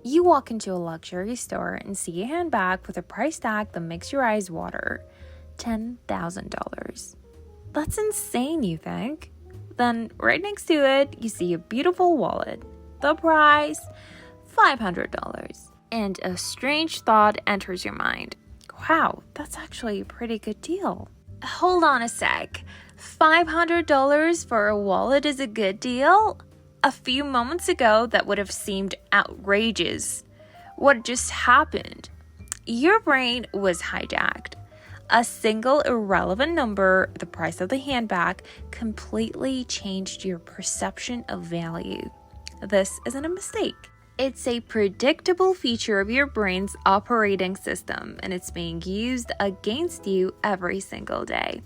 You walk into a luxury store and see a handbag with a price tag that makes your eyes water. $10,000. That's insane, you think? Then right next to it, you see a beautiful wallet. The price, $500. And a strange thought enters your mind. Wow, that's actually a pretty good deal. Hold on a sec. $500 for a wallet is a good deal? A few moments ago, that would have seemed outrageous. What just happened? Your brain was hijacked. A single irrelevant number, the price of the handbag, completely changed your perception of value. This isn't a mistake. It's a predictable feature of your brain's operating system, and it's being used against you every single day.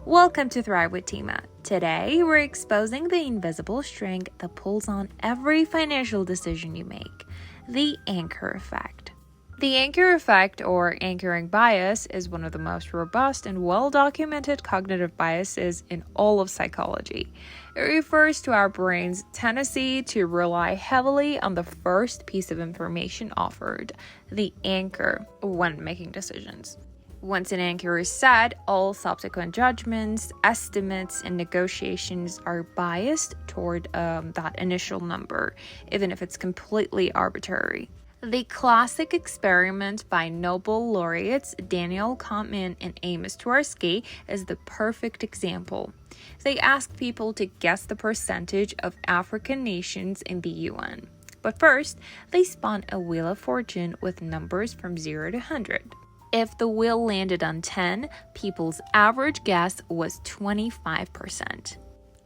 Welcome to Thrive with Tima. Today, we're exposing the invisible string that pulls on every financial decision you make, the anchor effect. The anchor effect, or anchoring bias, is one of the most robust and well-documented cognitive biases in all of psychology. It refers to our brain's tendency to rely heavily on the first piece of information offered, the anchor, when making decisions. Once an anchor is set, all subsequent judgments, estimates, and negotiations are biased toward that initial number, even if it's completely arbitrary. The classic experiment by Nobel laureates Daniel Kahneman and Amos Tversky is the perfect example. They asked people to guess the percentage of African nations in the UN. But first, they spun a wheel of fortune with numbers from 0 to 100. If the wheel landed on 10, people's average guess was 25%.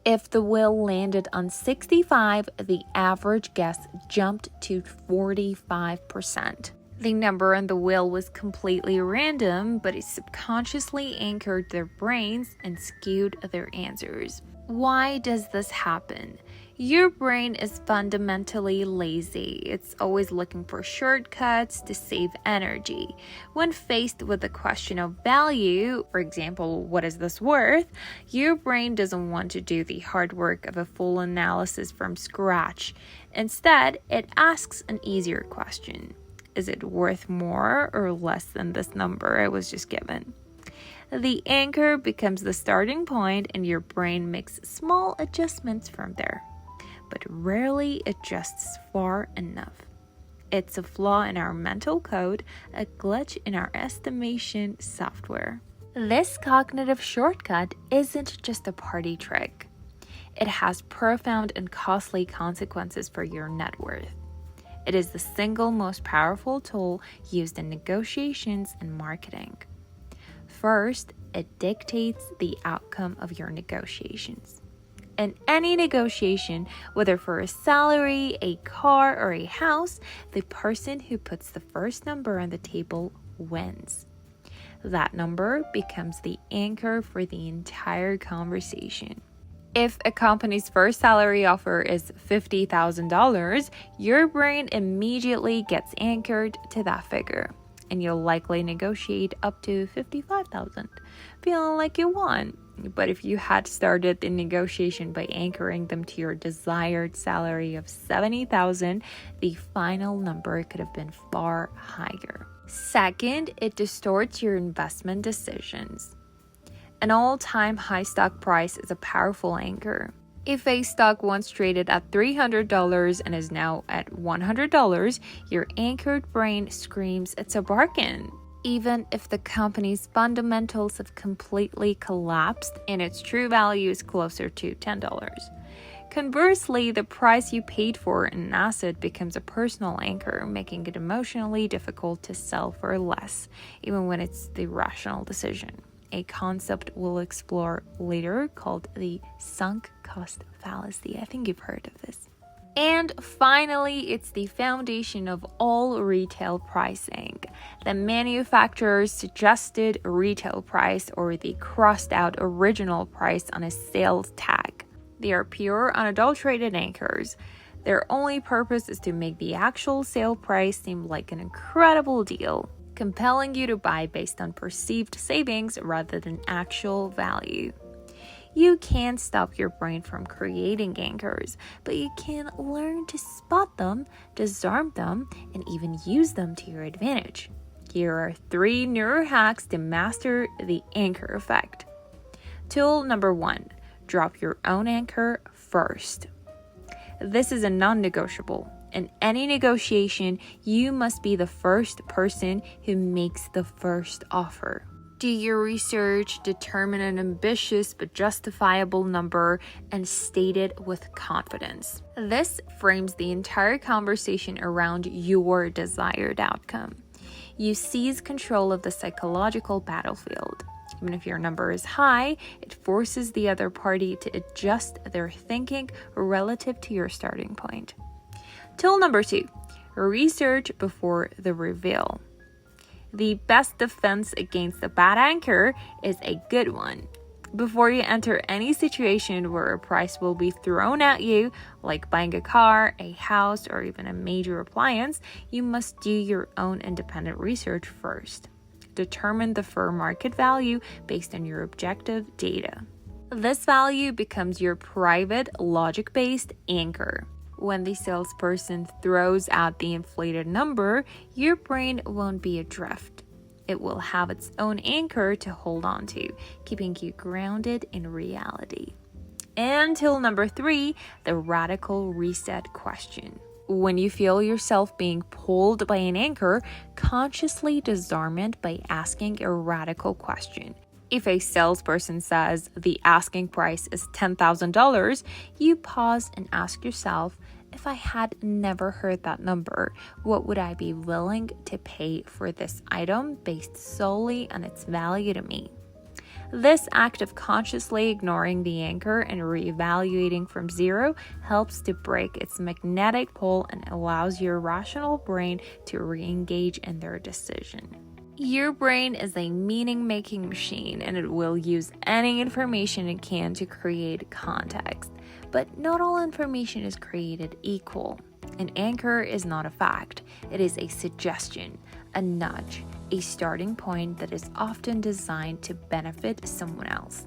If the wheel landed on 65, the average guess jumped to 45%. The number on the wheel was completely random, but it subconsciously anchored their brains and skewed their answers. Why does this happen? Your brain is fundamentally lazy. It's always looking for shortcuts to save energy. When faced with the question of value, for example, what is this worth? Your brain doesn't want to do the hard work of a full analysis from scratch. Instead, it asks an easier question. Is it worth more or less than this number I was just given? The anchor becomes the starting point, and your brain makes small adjustments from there, but rarely adjusts far enough. It's a flaw in our mental code, a glitch in our estimation software. This cognitive shortcut isn't just a party trick. It has profound and costly consequences for your net worth. It is the single most powerful tool used in negotiations and marketing. First, it dictates the outcome of your negotiations. In any negotiation, whether for a salary, a car, or a house, the person who puts the first number on the table wins. That number becomes the anchor for the entire conversation. If a company's first salary offer is $50,000, your brain immediately gets anchored to that figure, and you'll likely negotiate up to $55,000, feeling like you won. But if you had started the negotiation by anchoring them to your desired salary of $70,000, the final number could have been far higher. Second, it distorts your investment decisions. An all-time high stock price is a powerful anchor. If a stock once traded at $300 and is now at $100, your anchored brain screams it's a bargain. Even if the company's fundamentals have completely collapsed and its true value is closer to $10. Conversely, the price you paid for an asset becomes a personal anchor, making it emotionally difficult to sell for less, even when it's the rational decision. A concept we'll explore later called the sunk cost fallacy. I think you've heard of this. And finally, it's the foundation of all retail pricing. The manufacturer's suggested retail price, or the crossed out original price on a sales tag. They are pure, unadulterated anchors. Their only purpose is to make the actual sale price seem like an incredible deal, compelling you to buy based on perceived savings rather than actual value. You can't stop your brain from creating anchors, but you can learn to spot them, disarm them, and even use them to your advantage. Here are 3 neuro hacks to master the anchor effect. Tool number 1, drop your own anchor first. This is a non-negotiable. In any negotiation, you must be the first person who makes the first offer. Do your research, determine an ambitious but justifiable number, and state it with confidence. This frames the entire conversation around your desired outcome. You seize control of the psychological battlefield. Even if your number is high, it forces the other party to adjust their thinking relative to your starting point. Tool number 2, research before the reveal. The best defense against a bad anchor is a good one. Before you enter any situation where a price will be thrown at you, like buying a car, a house, or even a major appliance, you must do your own independent research first. Determine the fair market value based on your objective data. This value becomes your private, logic-based anchor. When the salesperson throws out the inflated number, your brain won't be adrift. It will have its own anchor to hold on to, keeping you grounded in reality. And tool number 3, the radical reset question. When you feel yourself being pulled by an anchor, consciously disarm it by asking a radical question. If a salesperson says the asking price is $10,000, you pause and ask yourself, if I had never heard that number, what would I be willing to pay for this item based solely on its value to me? This act of consciously ignoring the anchor and reevaluating from zero helps to break its magnetic pull and allows your rational brain to re-engage in their decision. Your brain is a meaning-making machine, and it will use any information it can to create context. But not all information is created equal. An anchor is not a fact. It is a suggestion, a nudge, a starting point that is often designed to benefit someone else.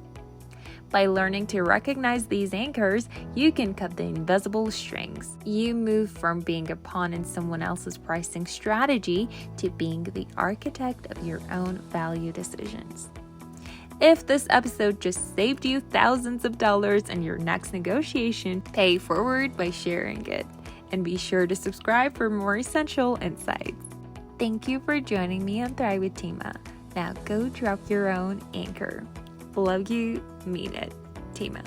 By learning to recognize these anchors, you can cut the invisible strings. You move from being a pawn in someone else's pricing strategy to being the architect of your own value decisions. If this episode just saved you thousands of dollars in your next negotiation, pay forward by sharing it. And be sure to subscribe for more essential insights. Thank you for joining me on Thrive with Tima. Now go drop your own anchor. Love you, mean it. Tima.